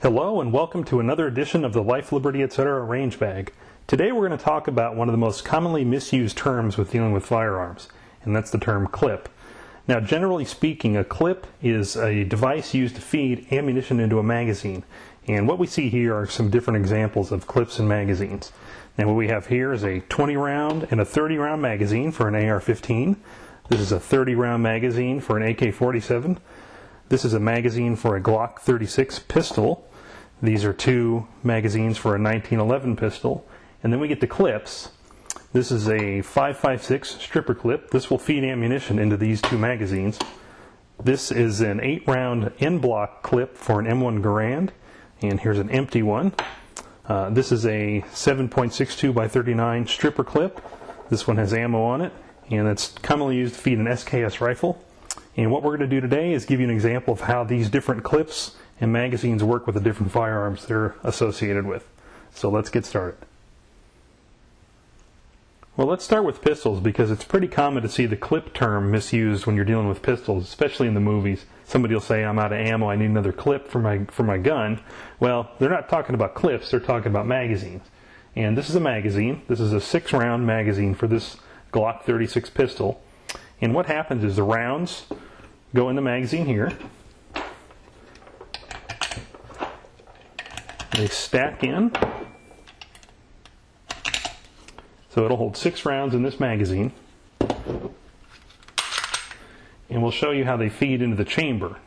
Hello and welcome to another edition of the Life, Liberty, Etc. Range Bag. Today we're going to talk about one of the most commonly misused terms with dealing with firearms, and that's the term clip. Now, generally speaking, a clip is a device used to feed ammunition into a magazine, and what we see here are some different examples of clips and magazines. Now, what we have here is a 20-round and a 30-round magazine for an AR-15. This is a 30-round magazine for an AK-47. This is a magazine for a Glock 36 pistol. These are two magazines for a 1911 pistol. And then we get the clips. This is a 5.56 stripper clip. This will feed ammunition into these two magazines. This is an 8-round N-block clip for an M1 Garand. And here's an empty one. This is a 7.62 by 39 stripper clip. This one has ammo on it, and it's commonly used to feed an SKS rifle. And what we're going to do today is give you an example of how these different clips and magazines work with the different firearms they're associated with. So let's get started. Well, let's start with pistols because it's pretty common to see the clip term misused when you're dealing with pistols, especially in the movies. Somebody will say, I'm out of ammo, I need another clip for my gun. Well, they're not talking about clips, they're talking about magazines. And this is a magazine. This is a 6-round magazine for this Glock 36 pistol. And what happens is the rounds go in the magazine here. They stack in. So it'll hold 6 rounds in this magazine. And we'll show you how they feed into the chamber.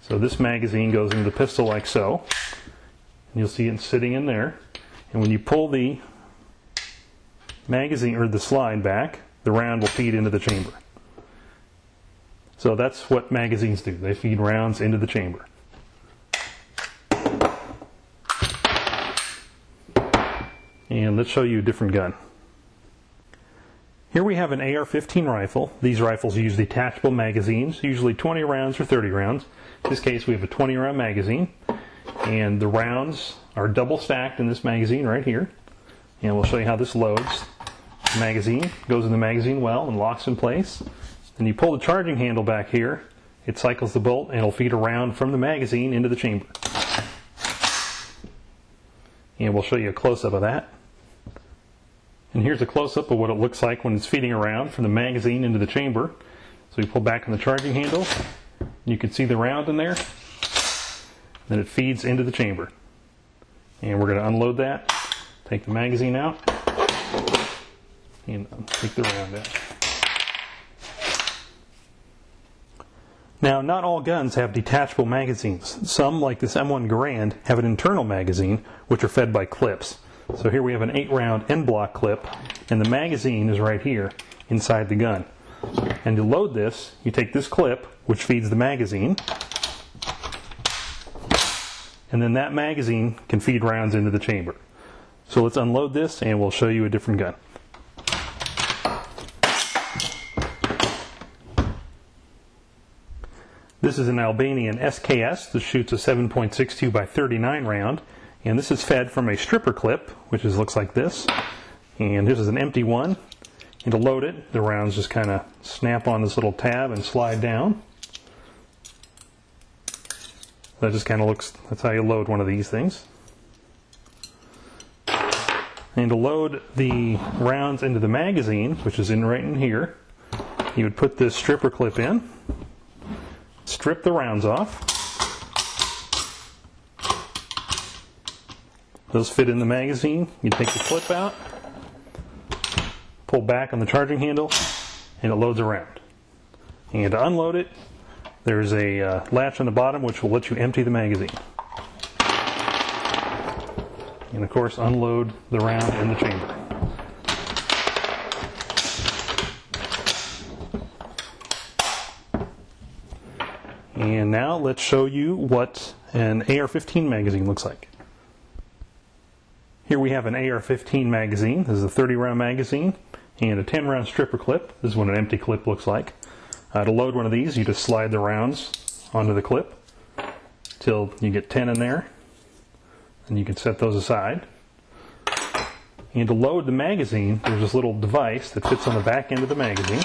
So this magazine goes into the pistol like so. And you'll see it sitting in there. And when you pull the magazine or the slide back, the round will feed into the chamber. So that's what magazines do. They feed rounds into the chamber. And let's show you a different gun. Here we have an AR-15 rifle. These rifles use detachable magazines, usually 20 rounds or 30 rounds. In this case we have a 20-round magazine. And the rounds are double stacked in this magazine right here. And we'll show you how this loads. The magazine goes in the magazine well and locks in place. And you pull the charging handle back here, it cycles the bolt and it'll feed a round from the magazine into the chamber. And we'll show you a close-up of that. And here's a close-up of what it looks like when it's feeding a round from the magazine into the chamber. So you pull back on the charging handle, you can see the round in there, then it feeds into the chamber. And we're going to unload that, take the magazine out, and take the round out. Now, not all guns have detachable magazines. Some, like this M1 Garand, have an internal magazine, which are fed by clips. So here we have an 8-round N-block clip, and the magazine is right here inside the gun. And to load this, you take this clip, which feeds the magazine, and then that magazine can feed rounds into the chamber. So let's unload this, and we'll show you a different gun. This is an Albanian SKS that shoots a 7.62 by 39 round, and this is fed from a stripper clip, which looks like this. And this is an empty one. And to load it, the rounds just kind of snap on this little tab and slide down. That just kind of looks, that's how you load one of these things. And to load the rounds into the magazine, which is right in here, you would put this stripper clip in. Strip the rounds off. Those fit in the magazine. You take the clip out, pull back on the charging handle, and it loads a round. And to unload it, there's a latch on the bottom which will let you empty the magazine. And of course, unload the round in the chamber. And now let's show you what an AR-15 magazine looks like. Here we have an AR-15 magazine. This is a 30-round magazine and a 10-round stripper clip. This is what an empty clip looks like. To load one of these, you just slide the rounds onto the clip till you get 10 in there. And you can set those aside. And to load the magazine, there's this little device that fits on the back end of the magazine.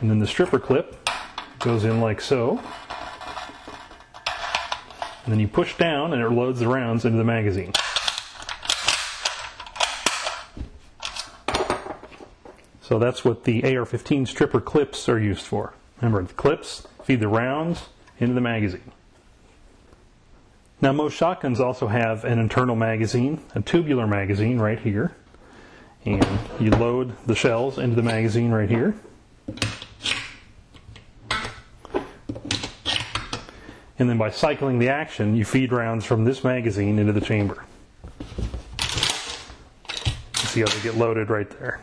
And then the stripper clip goes in like so. And then you push down and it loads the rounds into the magazine. So that's what the AR-15 stripper clips are used for. Remember, the clips feed the rounds into the magazine. Now, most shotguns also have an internal magazine, a tubular magazine right here. And you load the shells into the magazine right here. And then by cycling the action, you feed rounds from this magazine into the chamber. You see how they get loaded right there.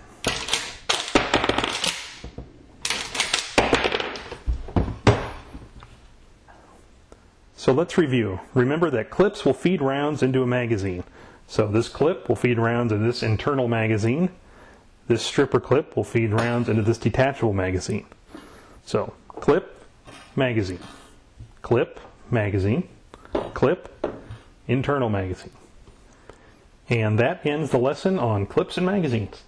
So let's review. Remember that clips will feed rounds into a magazine. So this clip will feed rounds into this internal magazine. This stripper clip will feed rounds into this detachable magazine. So clip, magazine. Clip, magazine. Clip, internal magazine. And that ends the lesson on clips and magazines.